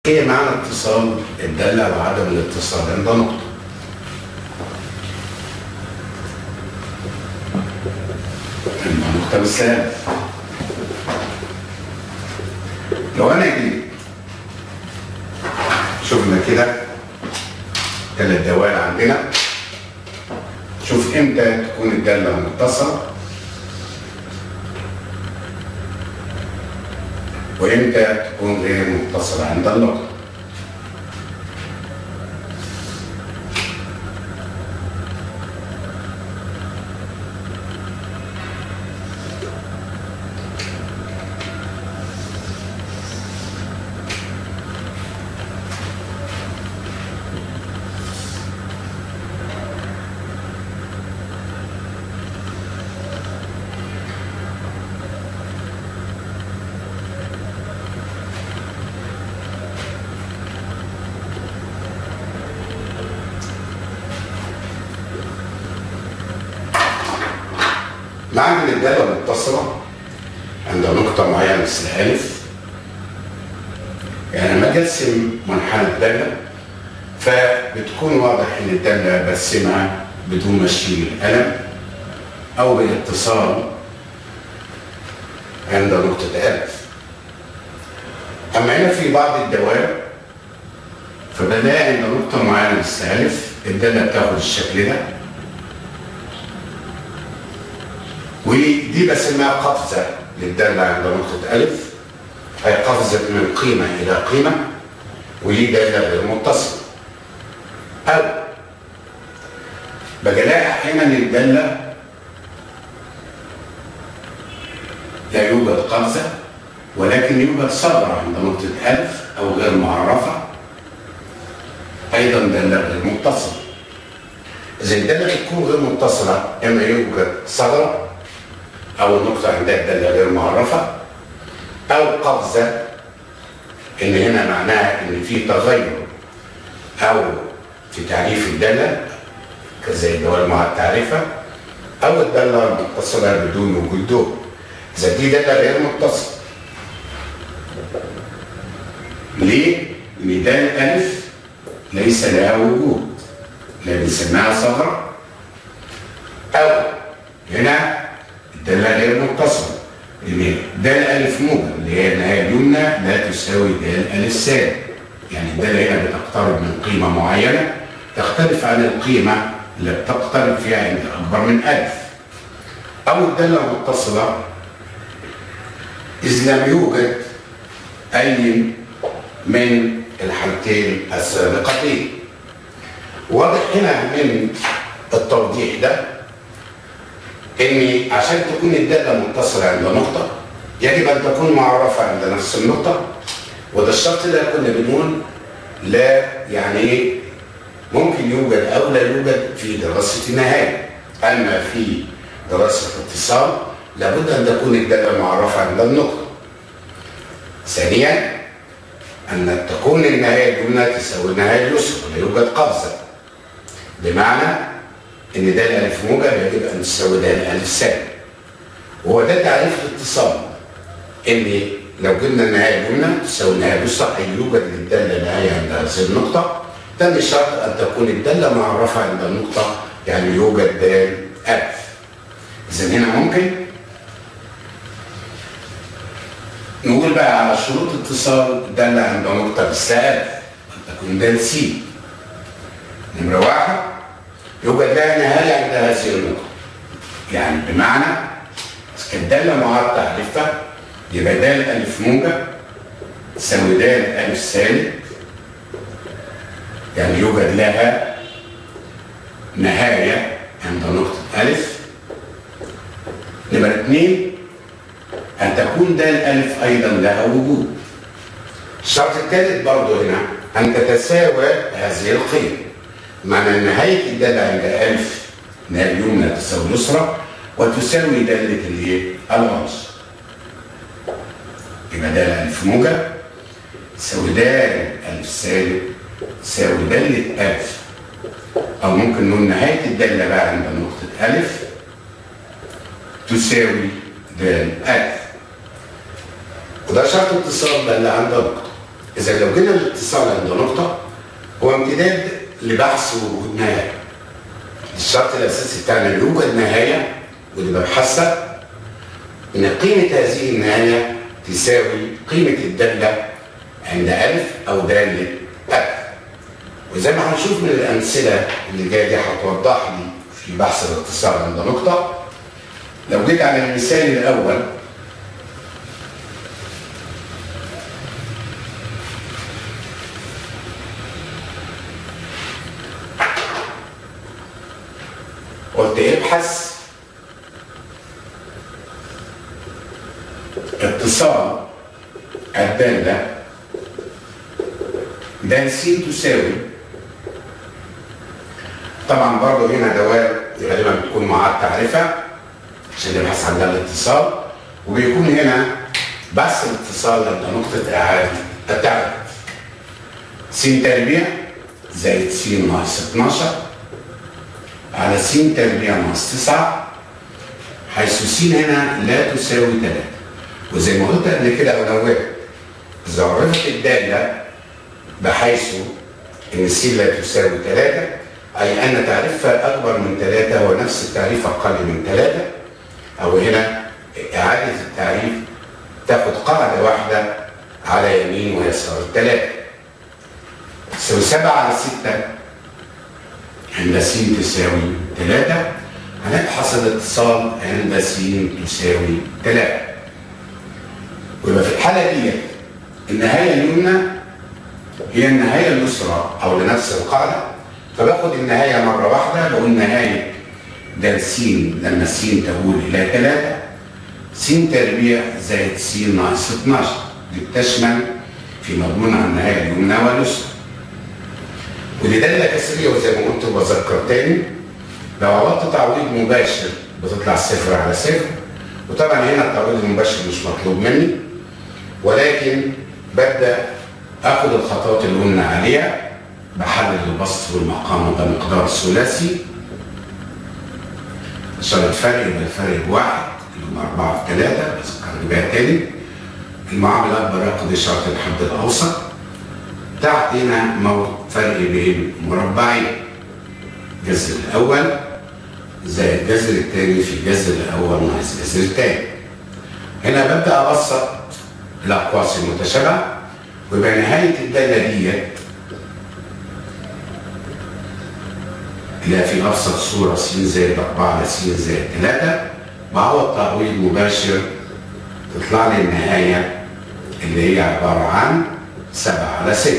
ايه معنى اتصال الدالة وعدم الاتصال عند نقطة؟ عند نقطة بالسالب. لو انا جيت شفنا كده الدوال عندنا، شوف امتى تكون الدالة متصلة وامتى تكون غير متصلة عند النقطة. معنى ان الدالة متصلة عند نقطة معينة مثل ألف، يعني لما أجي أرسم منحنى الدالة فبتكون واضح إن الدالة برسمها بدون ما أشيل القلم أو بالاتصال عند نقطة ألف. أما هنا في بعض الدوائر فبلاقي عند نقطة معينة مثل ألف الدالة بتاخد الشكل ده، ودي بسميها قفزة للدالة عند نقطة ألف، أي قفزة من قيمة إلى قيمة، ودي دالة غير متصلة. أو بلاقي أحيانا الدالة لا يوجد قفزة ولكن يوجد ثغرة عند نقطة ألف أو غير معرفة، أيضا دالة غير متصلة. إذا الدالة تكون غير متصلة إما يوجد ثغرة أو النقطة عندها دالة غير معرفة، أو قفزة إن هنا معناها إن في تغير أو في تعريف الدالة كزي الدوال مع التعريفة، أو الدالة متصلة بدون وجود دول. إذا دي دالة غير متصلة. ليه؟ لأن دالة ألف ليس لها وجود، لا بنسميها ثغرة، أو هنا الدالة غير متصلة، لأن دالة ألف موجب اللي هي النهاية اليمنى لا تساوي دالة ألف سالب، يعني الدالة هنا بتقترب من قيمة معينة تختلف عن القيمة اللي بتقترب فيها عند أكبر من ألف. أو الدالة متصلة إذ لم يوجد أي من الحالتين السابقتين. واضح هنا من التوضيح ده إن عشان تكون الدالة متصلة عند نقطة يجب أن تكون معرفة عند نفس النقطة، وده الشرط ده كنا بنقول لا يعني إيه ممكن يوجد أو لا يوجد في دراسة النهاية. أما في دراسة الاتصال لابد أن تكون الدالة معرفة عند النقطة. ثانيا أن تكون النهاية اليمنى تساوي النهاية اليسرى ولا يوجد قفزة، بمعنى إن دالة ألف موجب يجب أن تساوي دالة ألف سالب. وهو ده تعريف الاتصال، إن لو جبنا النهاية اليمنى تساوي النهاية اليسرى أي يوجد للدالة نهاية عند هذه النقطة. ثاني شرط أن تكون الدالة معرفة عند النقطة، يعني يوجد دال ألف. إذا هنا ممكن نقول بقى على شروط اتصال الدالة عند نقطة بالسالب أن تكون دال س. نمرة واحد يوجد لها نهاية عند هذه النقطة، يعني بمعنى الدالة مع التعريفة يبقى دال ألف موجب تساوي دال ألف سالب، يعني يوجد لها نهاية عند نقطة ألف. نمرة اثنين أن تكون دال ألف أيضا لها وجود. الشرط الثالث برضه هنا أن تتساوى هذه القيم، معنى أن نهاية الدالة عند ألف نهاية اليمنى تساوي اليسرى وتساوي دالة الإيه؟ العنصر. يبقى دال ألف موجب تساوي دال ألف سالب تساوي دالة ألف، أو ممكن نقول نهاية الدالة بقى عند نقطة ألف تساوي دال ألف. وده شرط اتصال دالة عند نقطة. إذا لو جينا الاتصال عند نقطة هو امتداد لبحث وجود نهاية. الشرط الأساسي بتاعنا اللي يوجد نهاية، واللي ببحثها إن قيمة هذه النهاية تساوي قيمة الدالة عند ألف أو دالة ألف. وزي ما هنشوف من الأمثلة اللي جاية دي هتوضح لي في بحث الاتصال عند نقطة. لو جيت على المثال الأول قلت ابحث اتصال الدالة د س تساوي، طبعا برضه هنا دوال غالبا بتكون مع التعرفة عشان نبحث عن دالة الاتصال، وبيكون هنا بحث الاتصال عند نقطة إعادة التعريف. س تربيع زائد س ناقص 12 على س تربيع ناقص 9، حيث س هنا لا تساوي 3. وزي ما قلت قبل كده أو نوهت، إذا عرفت الدالة بحيث إن س لا تساوي 3 أي أن تعريفها أكبر من 3 ونفس التعريف أقل من 3، أو هنا إعادة التعريف تاخد قاعدة واحدة على يمين ويسار 3 تساوي 7 على 6 عند س تساوي 3. هنبحث الاتصال عند س تساوي 3. ويبقى في الحالة دي النهاية اليمنى هي النهاية اليسرى أو لنفس القاعدة، فباخد النهاية مرة واحدة. بقول نهاية د س لما س تقول إلى 3 س تربيع زائد س ناقص 12، دي بتشمل في مضمونها النهاية اليمنى واليسرى. ودي دالة كسرية، وزي ما قلت وبذكر تاني لو عوضت تعويض مباشر بتطلع 0 على 0، وطبعا هنا التعويض المباشر مش مطلوب مني، ولكن ببدأ آخد الخطوات اللي قلنا عليها، بحلل البسط والمقام بمقدار ثلاثي عشان الفرق يبقى الفرق بواحد اللي هم 4 في 3، بذكر بيها تاني. المعامل الأكبر ياخد إشارة الحد الأوسط. تحت هنا فرق بين مربعين، الجذر الأول زائد الجذر الثاني في الجذر الأول ناقص الجذر الثاني. هنا ببدأ أبسط الأقواس المتشابهة، ويبقى نهاية الدالة ديت اللي في أبسط صورة س زائد 4 على س زائد 3 بعوض تعويض مباشر تطلع لي النهاية اللي هي عبارة عن 7 على 6.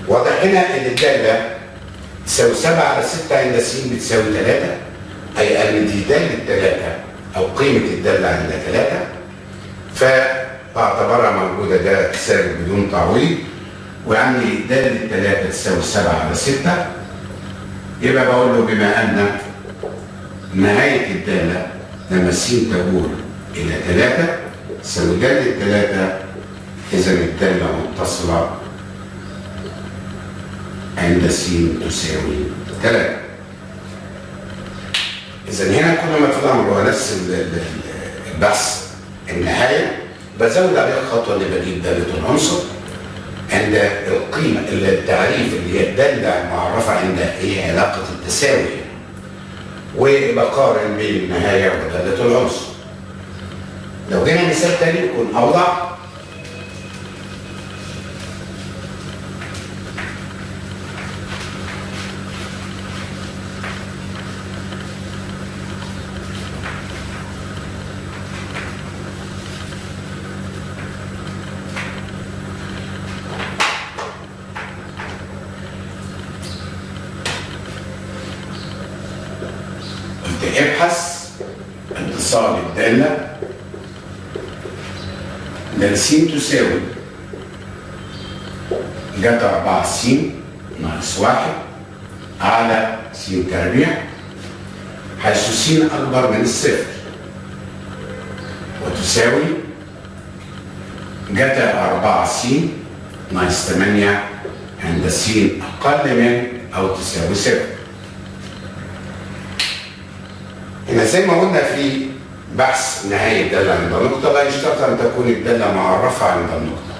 واضح هنا إن الدالة تساوي 7 على 6 عند س بتساوي 3، أي أن دي دالة 3 أو قيمة الدالة عند 3، فبعتبرها موجودة ده تساوي بدون تعويض، وعندي دالة 3 تساوي 7 على 6. يبقى بقول له بما أن نهاية الدالة لما س تقول إلى 3 تساوي دالة 3، إذا الدالة متصلة عند س تساوي 3. إذا هنا كل ما طلع هو نفس البحث النهاية، بزود عليها الخطوة اللي بجيب دالة العنصر عند القيمة التعريف اللي هي الدالة المعرفة عند ايه علاقة التساوي، وبقارن بين النهاية ودالة العنصر. لو جينا مثال تاني يكون أوضح. ابحث اتصال الدالة د س تساوي جتا 4 س ناقص 1 على س تربيع، حيث س أكبر من الصفر، وتساوي جتا 4 س ناقص 8 عند س أقل من أو تساوي 0. هنا زي ما قلنا في بحث نهاية الدالة عند النقطة لا يشترط أن تكون الدالة معرفة عند النقطة،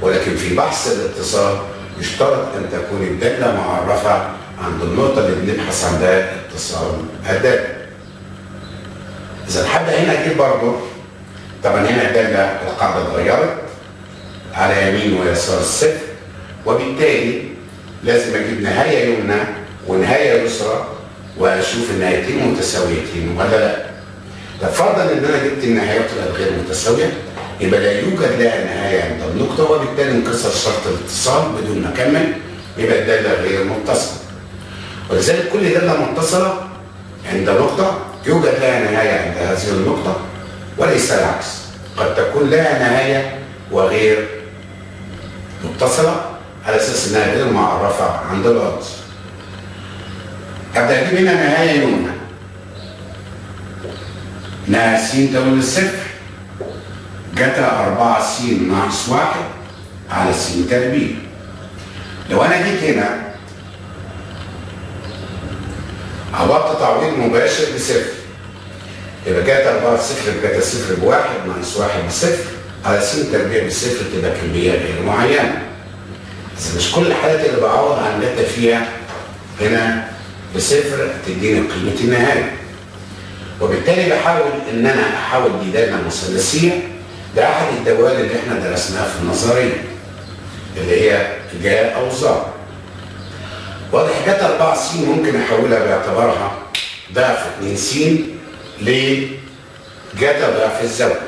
ولكن في بحث الاتصال يشترط أن تكون الدالة معرفة عند النقطة اللي بنبحث عندها اتصال الدالة. إذا هبدأ هنا أجيب برضه، طبعا هنا الدالة القاعدة اتغيرت على يمين ويسار الصفر، وبالتالي لازم أجيب نهاية يمنى ونهاية يسرى وأشوف النهايتين متساويتين ولا لا. طب فرضا إن أنا جبت النهايات الغير متساوية، يبقى لا يوجد لها نهاية عند النقطة، وبالتالي انكسر شرط الاتصال بدون ما أكمل، يبقى الدالة غير متصلة. ولذلك كل دالة متصلة عند نقطة يوجد لها نهاية عند هذه النقطة، وليس العكس. قد تكون لها نهاية وغير متصلة على أساس إنها غير معرفة عند العنصر. أبدأ أجيب هنا نهاية يمنى، إنها س تولد صفر جتا 4 س ناقص 1 على س تربيع. لو أنا جيت هنا عوضت تعويض مباشر بصفر، يبقى جتا 4 صفر بجتا صفر بواحد ناقص 1 بصفر على س تربيع بصفر، تبقى كمية غير معينة. بس مش كل الحالات اللي بعوض عن جتا فيها هنا بصفر تديني قيمة النهاية. وبالتالي بحاول ان انا احول دي دالة مثلثية. ده احد الدوال اللي احنا درسناها في النظرية اللي هي جا او ظا. واضح جتا 4 س ممكن احولها باعتبارها ضعف 2 س لجتا ضعف الزاوية.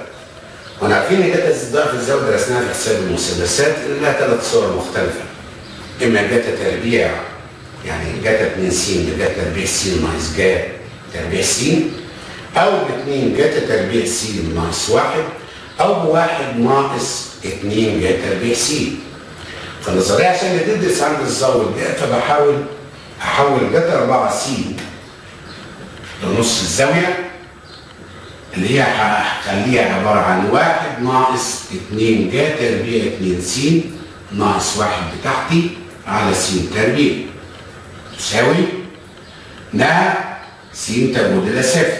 وانا عارفين ان جتا ضعف الزاوية درسناها في حساب المثلثات اللي لها 3 صور مختلفة. اما جتا تربيع، يعني جتا 2 س بجتا تربيع س ناقص جا تربيع س، أو ب2 جتا تربيع س ناقص 1، أو ب1 ناقص 2 جتا تربيع س. فالنظرية عشان تدرس عند الزاوية والجا، فبحاول أحول جتا 4 س لنص الزاوية اللي هي هخليها عبارة عن 1 ناقص 2 جا تربيع 2 س ناقص 1 بتاعتي على س تربيع تساوي انها س تمود الى صفر.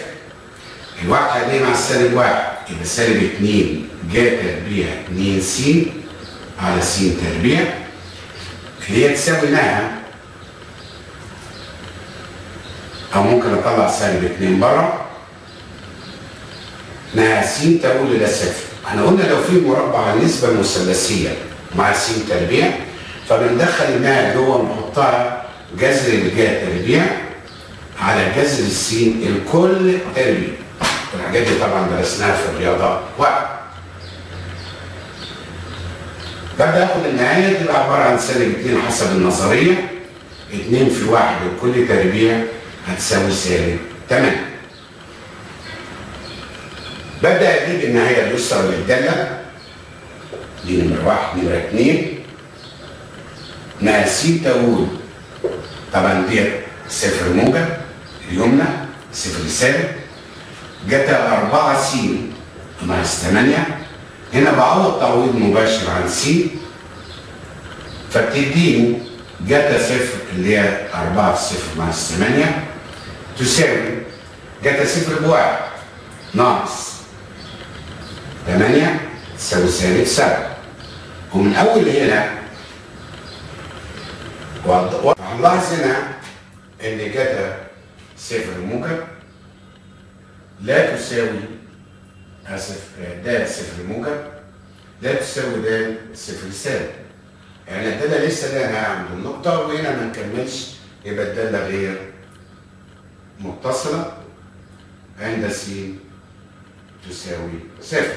الواحد هتلاقي مع السالب 1 يبقى سالب 2 جا تربيع 2 س على س تربيع، اللي هي تساوي انها، او ممكن اطلع سالب 2 بره، انها س تمود الى صفر. احنا قلنا لو في مربع النسبه المثلثيه مع س تربيع فبندخل انها جوه نحطها جذر الجا تربيع على جذر السين الكل تربيع. والحاجات دي طبعا درسناها في الرياضه واحد. ببدا اخد النهايه تبقى عباره عن سالب 2 حسب النظريه، 2 في 1 الكل تربيع هتساوي سالب 8. ببدا اجيب النهايه اليسرى للداله دي نمره 1 نمره 2 انها س تقول طبعا دي صفر موجب اليمنى صفر سالب جتا 4 س ناقص 8. هنا بعوض تعويض مباشر عن س فبتديني جتا صفر اللي هي 4 في صفر ناقص 8 تساوي جتا صفر بواحد ناقص 8 تساوي سالب 7. ومن اول هنا وهنلاحظ هنا ان جتا صفر موجب لا تساوي د صفر موجب لا تساوي د صفر سالب. يعني الداله لسه لها نهايه عند النقطه، وهنا ما نكملش، يبقى الداله غير متصله عند س تساوي صفر.